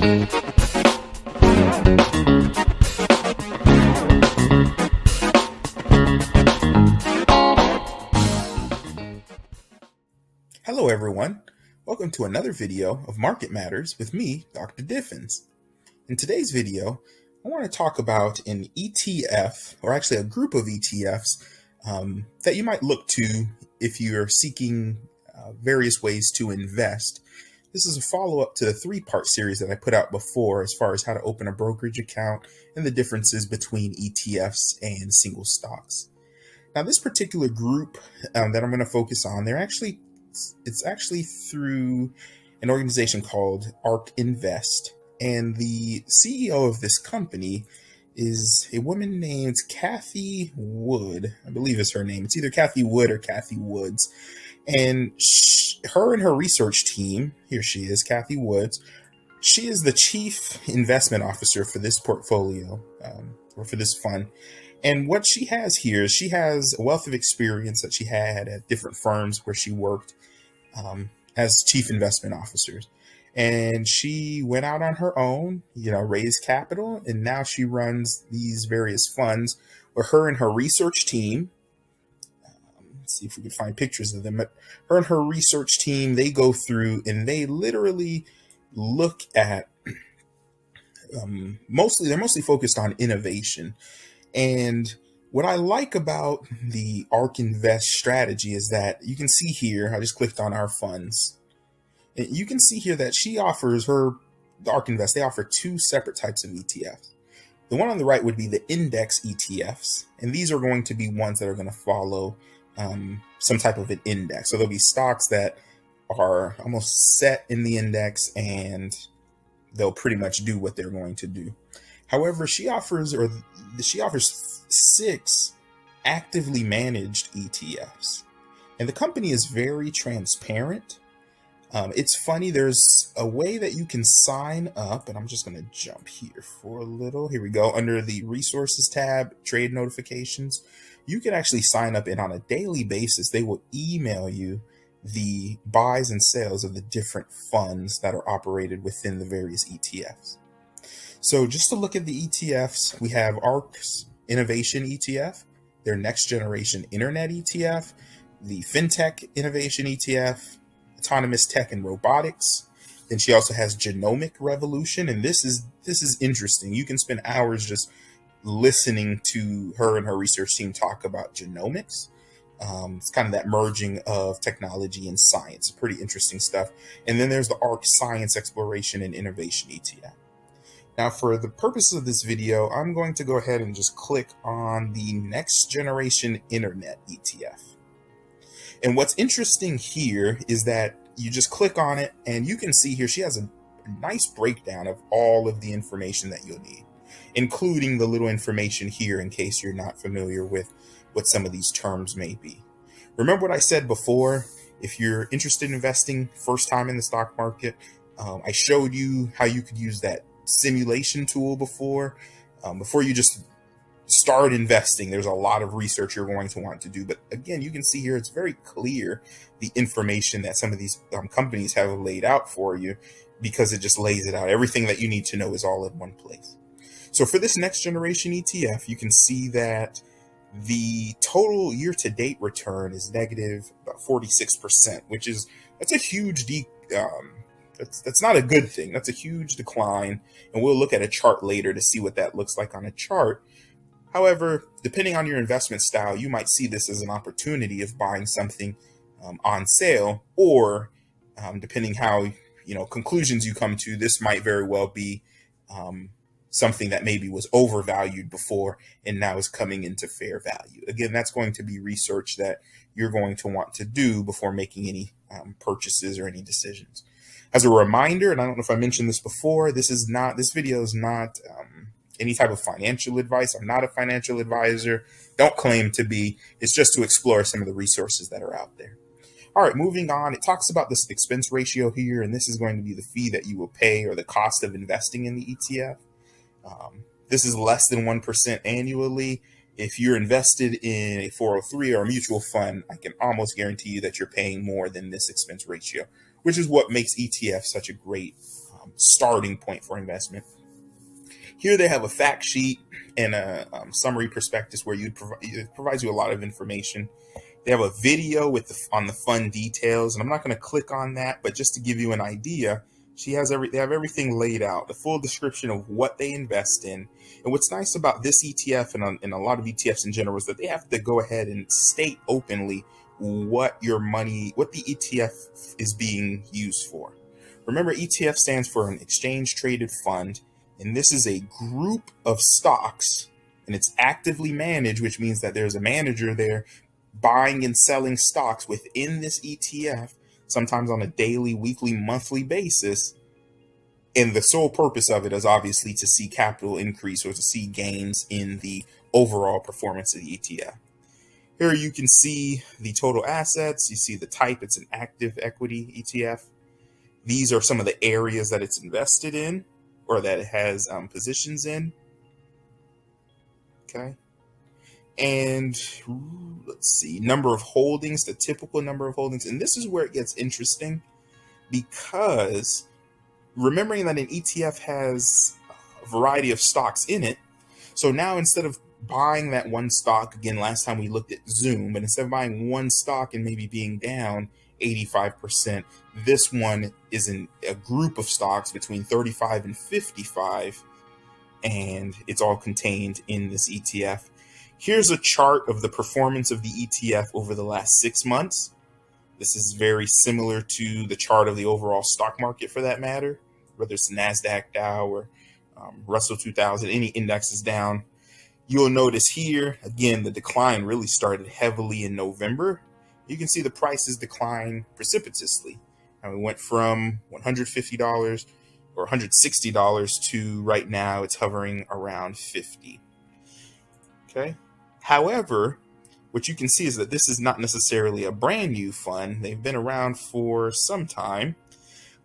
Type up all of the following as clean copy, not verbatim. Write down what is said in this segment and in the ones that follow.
Hello everyone, welcome to another video of Market Matters with me, Dr. Diffins. In today's video, I want to talk about an ETF, or actually a group of ETFs that you might look to if you're seeking various ways to invest. This is a follow-up to the three-part series that I put out before as far as how to open a brokerage account and the differences between ETFs and single stocks. Now, this particular group that I'm going to focus on, it's actually through an organization called ARK Invest, and the CEO of this company is a woman named Cathie Wood. I believe is her name. It's either Cathie Wood or Cathie Woods. And her and her research team, here she is, Cathie Woods, she is the chief investment officer for this portfolio, or for this fund. And what she has here is she has a wealth of experience that she had at different firms where she worked as chief investment officers. And she went out on her own, raised capital, and now she runs these various funds where her and her research team, let's see if we can find pictures of them, but her and her research team, they go through and they literally look at, they're mostly focused on innovation. And what I like about the ARK Invest strategy is that you can see here, I just clicked on our funds. And you can see here that she offers the ARK Invest, they offer two separate types of ETFs. The one on the right would be the index ETFs. And these are going to be ones that are going to follow some type of an index. So there'll be stocks that are almost set in the index and they'll pretty much do what they're going to do. However, she offers 6 actively managed ETFs, and the company is very transparent. It's funny, there's a way that you can sign up, and I'm just going to jump here for a little. Here we go. Under the resources tab, trade notifications, you can actually sign up, and on a daily basis, they will email you the buys and sales of the different funds that are operated within the various ETFs. So just to look at the ETFs, we have ARK's Innovation ETF, their Next Generation Internet ETF, the FinTech Innovation ETF, Autonomous Tech and Robotics. Then she also has Genomic Revolution, and this is interesting. You can spend hours just listening to her and her research team talk about genomics. It's kind of that merging of technology and science. Pretty interesting stuff. And then there's the ARK Science Exploration and Innovation ETF. Now, for the purposes of this video, I'm going to go ahead and just click on the Next Generation Internet ETF. And what's interesting here is that you just click on it and you can see here she has a nice breakdown of all of the information that you'll need, including the little information here in case you're not familiar with what some of these terms may be. Remember what I said before, if you're interested in investing first time in the stock market, I showed you how you could use that simulation tool before you just start investing. There's a lot of research you're going to want to do, but again, you can see here it's very clear the information that some of these companies have laid out for you, because it just lays it out. Everything that you need to know is all in one place. So for this Next Generation ETF, you can see that the total year-to-date return is negative about 46%, that's a huge That's not a good thing. That's a huge decline. And we'll look at a chart later to see what that looks like on a chart. However, depending on your investment style, you might see this as an opportunity of buying something on sale, or depending how, conclusions you come to, this might very well be something that maybe was overvalued before and now is coming into fair value. Again, that's going to be research that you're going to want to do before making any purchases or any decisions. As a reminder, and I don't know if I mentioned this before, this video is not any type of financial advice. I'm not a financial advisor. Don't claim to be. It's just to explore some of the resources that are out there. All right, moving on. It talks about this expense ratio here, and this is going to be the fee that you will pay, or the cost of investing in the ETF. This is less than 1% annually. If you're invested in a 403 or a mutual fund, I can almost guarantee you that you're paying more than this expense ratio, which is what makes ETFs such a great starting point for investment. Here they have a fact sheet and a summary prospectus where it provides you a lot of information. They have a video on the fund details, and I'm not going to click on that, but just to give you an idea, they have everything laid out, the full description of what they invest in. And what's nice about this ETF and a lot of ETFs in general is that they have to go ahead and state openly what the ETF is being used for. Remember, ETF stands for an exchange traded fund, and this is a group of stocks, and it's actively managed, which means that there's a manager there buying and selling stocks within this ETF, sometimes on a daily, weekly, monthly basis. And the sole purpose of it is obviously to see capital increase or to see gains in the overall performance of the ETF. Here you can see the total assets. You see the type, it's an active equity ETF. These are some of the areas that it's invested in or that it has positions in. Okay. And let's see, number of holdings, the typical number of holdings. And this is where it gets interesting, because remembering that an ETF has a variety of stocks in it. So now instead of buying that one stock, again, last time we looked at Zoom, but instead of buying one stock and maybe being down 85%, this one is in a group of stocks between 35 and 55, and it's all contained in this ETF. Here's a chart of the performance of the ETF over the last 6 months. This is very similar to the chart of the overall stock market for that matter, whether it's NASDAQ, Dow, or Russell 2000, any index is down. You'll notice here, again, the decline really started heavily in November. You can see the prices decline precipitously. And we went from $150 or $160 to right now it's hovering around $50. Okay. However, what you can see is that this is not necessarily a brand new fund. They've been around for some time.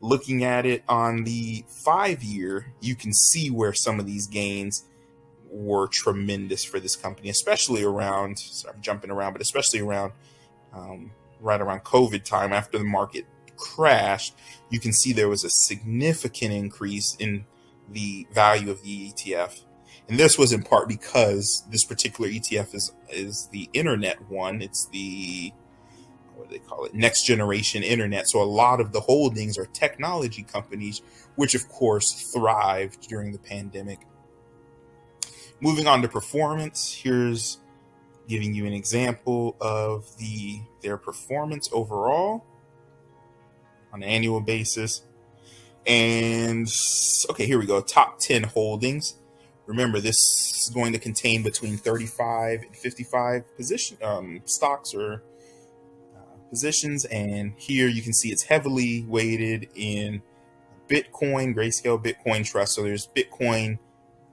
Looking at it on the 5-year, you can see where some of these gains were tremendous for this company, especially around, sorry, I'm jumping around, but especially around right around COVID time after the market crashed. You can see there was a significant increase in the value of the ETF. And this was in part because this particular ETF is the internet one. It's the, what do they call it, next generation internet. So a lot of the holdings are technology companies, which of course thrived during the pandemic. Moving on to performance, here's giving you an example of their performance overall on an annual basis. And okay, here we go. Top 10 holdings. Remember, this is going to contain between 35 and 55 stocks or positions. And here you can see it's heavily weighted in Bitcoin, Grayscale Bitcoin Trust. So there's Bitcoin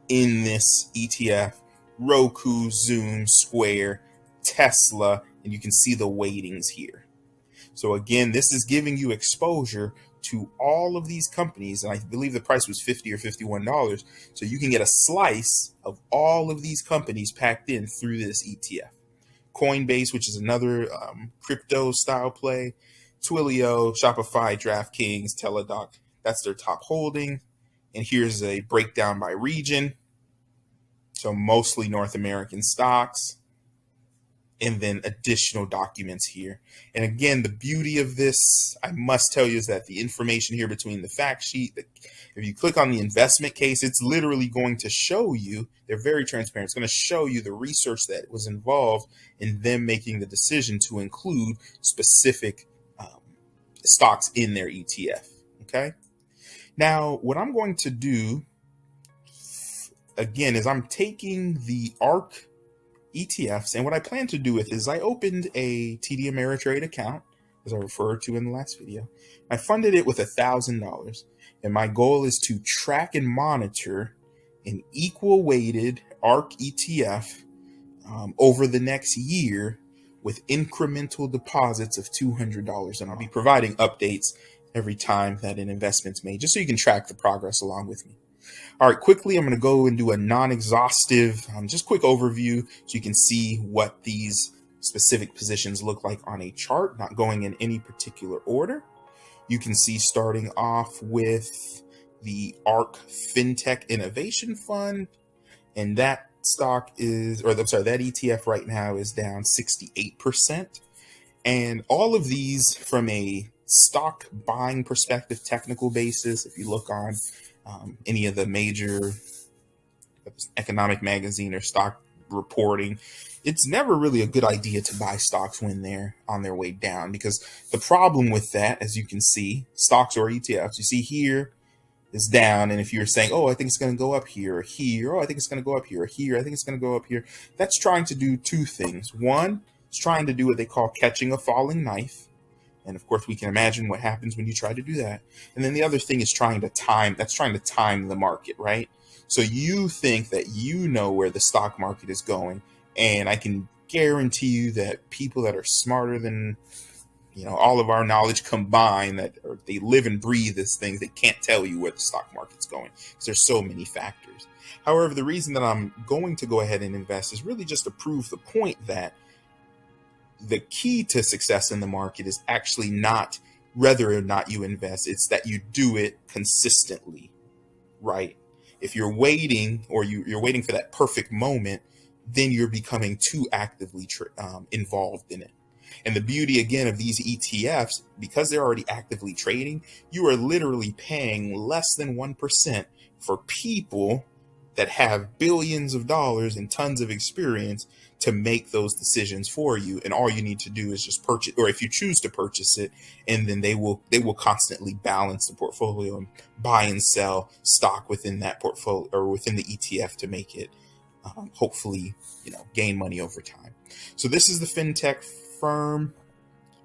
in this ETF, Roku, Zoom, Square, Tesla, and you can see the weightings here. So again, this is giving you exposure to all of these companies, and I believe the price was $50 or $51. So you can get a slice of all of these companies packed in through this ETF. Coinbase, which is another crypto style play, Twilio, Shopify, DraftKings, Teladoc, that's their top holding. And here's a breakdown by region. So mostly North American stocks, and then additional documents here. And again, the beauty of this, I must tell you, is that the information here between the fact sheet, if you click on the investment case, it's literally going to show you, they're very transparent. It's going to show you the research that was involved in them making the decision to include specific stocks in their ETF. Okay. Now, what I'm going to do again is I'm taking the ARK ETFs, and what I plan to do with is I opened a TD Ameritrade account, as I referred to in the last video. I funded it with $1,000, and my goal is to track and monitor an equal weighted ARK ETF over the next year with incremental deposits of $200, and I'll be providing updates every time that an investment's made, just so you can track the progress along with me. All right, quickly, I'm going to go and do a non-exhaustive, just quick overview so you can see what these specific positions look like on a chart, not going in any particular order. You can see starting off with the ARK Fintech Innovation Fund, and that stock is, or I'm sorry, that ETF right now is down 68%. And all of these from a stock buying perspective, technical basis, if you look on any of the major economic magazine or stock reporting, it's never really a good idea to buy stocks when they're on their way down, because the problem with that, as you can see, stocks or ETFs, you see here is down. And if you're saying, oh, I think it's going to go up here or here, oh, I think it's going to go up here or here, I think it's going to go up here, that's trying to do two things. One, it's trying to do what they call catching a falling knife. And of course, we can imagine what happens when you try to do that. And then the other thing is trying to time the market, right? So you think that you know where the stock market is going. And I can guarantee you that people that are smarter than all of our knowledge combined, that or they live and breathe these things, they can't tell you where the stock market's going because there's so many factors. However, the reason that I'm going to go ahead and invest is really just to prove the point that the key to success in the market is actually not whether or not you invest, it's that you do it consistently, right? If you're waiting, or you're waiting for that perfect moment, then you're becoming too actively involved in it. And the beauty, again, of these ETFs, because they're already actively trading, you are literally paying less than 1% for people that have billions of dollars and tons of experience to make those decisions for you. And all you need to do is just purchase, or if you choose to purchase it, and then they will constantly balance the portfolio and buy and sell stock within that portfolio or within the ETF to make it hopefully gain money over time. So this is the fintech firm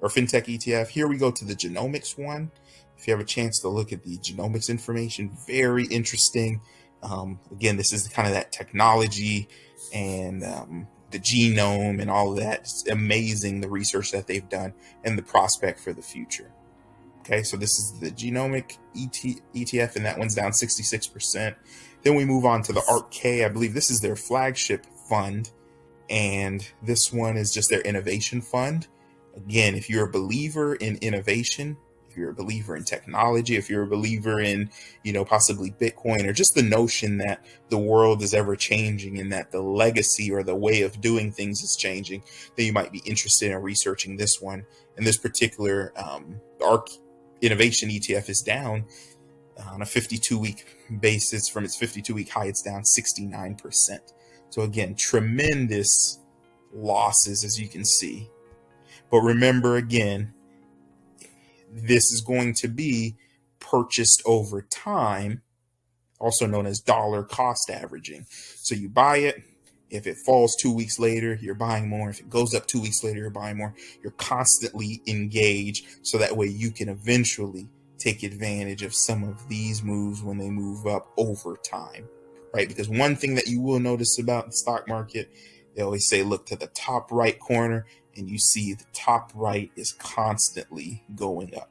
or fintech ETF. Here we go to the genomics one. If you have a chance to look at the genomics information, very interesting. Again, this is kind of that technology and the genome and all of that. It's amazing, the research that they've done and the prospect for the future. Okay, so this is the genomic ETF, and that one's down 66%. Then we move on to the ARK. I believe this is their flagship fund, and this one is just their innovation fund. Again, if you're a believer in innovation, if you're a believer in technology, if you're a believer in, possibly Bitcoin, or just the notion that the world is ever changing and that the legacy or the way of doing things is changing, then you might be interested in researching this one. And this particular ARK Innovation ETF is down on a 52-week basis. From its 52-week high, it's down 69%. So again, tremendous losses, as you can see. But remember, again, this is going to be purchased over time, also known as dollar cost averaging. So you buy it. If it falls 2 weeks later, you're buying more. If it goes up 2 weeks later, you're buying more. You're constantly engaged, so that way you can eventually take advantage of some of these moves when they move up over time, right? Because one thing that you will notice about the stock market, they always say, look to the top right corner, and you see the top right is constantly going up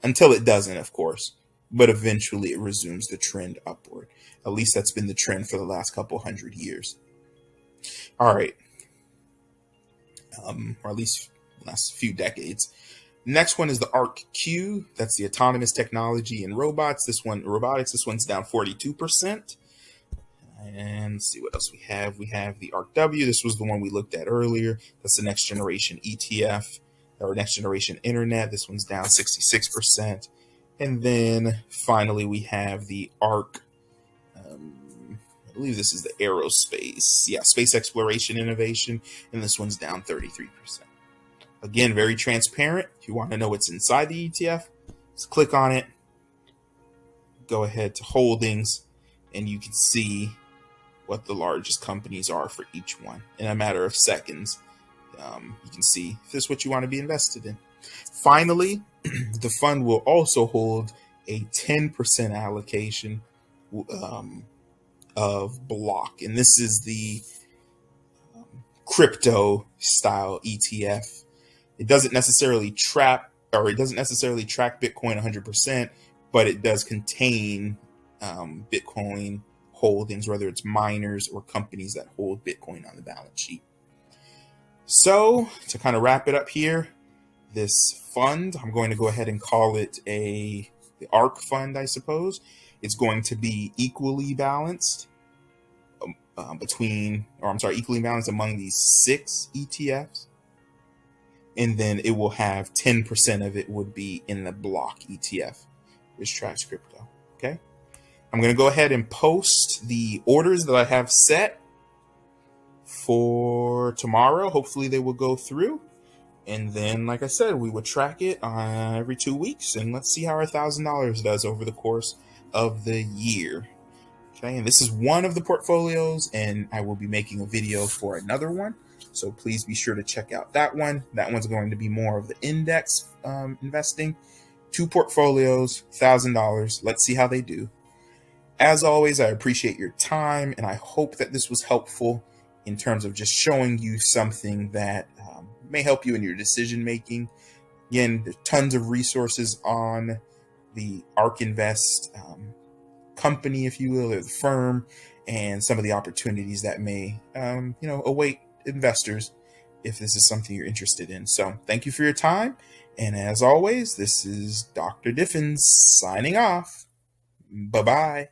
until it doesn't, of course, but eventually it resumes the trend upward. At least that's been the trend for the last couple hundred years. All right. Or at least last few decades. Next one is the ARK Q. That's the autonomous technology and robotics. This one's down 42%. And let's see what else we have. We have the ARK W. This was the one we looked at earlier. That's the next generation ETF or next generation internet. This one's down 66%. And then finally, we have the ARK. I believe this is the aerospace. Yeah, space exploration innovation. And this one's down 33%. Again, very transparent. If you want to know what's inside the ETF, just click on it. Go ahead to holdings, and you can see what the largest companies are for each one in a matter of seconds. You can see if this is what you want to be invested in. Finally, the fund will also hold a 10% allocation of block, and this is the crypto style ETF. It doesn't necessarily track Bitcoin 100%, but it does contain Bitcoin holdings, whether it's miners or companies that hold Bitcoin on the balance sheet. So to kind of wrap it up here, this fund, I'm going to go ahead and call it a the ARK Fund, I suppose. It's going to be equally balanced equally balanced among these 6 ETFs. And then it will have 10% of it would be in the block ETF, which tracks crypto. Okay. I'm going to go ahead and post the orders that I have set for tomorrow. Hopefully they will go through. And then, like I said, we would track it every 2 weeks, and let's see how our $1,000 does over the course of the year. Okay, and this is one of the portfolios, and I will be making a video for another one. So please be sure to check out that one. That one's going to be more of the index investing. 2 portfolios, $1,000. Let's see how they do. As always, I appreciate your time, and I hope that this was helpful in terms of just showing you something that may help you in your decision making. Again, there's tons of resources on the ARK Invest company, if you will, or the firm, and some of the opportunities that may await investors if this is something you're interested in. So thank you for your time, and as always, this is Dr. Diffins signing off. Bye-bye.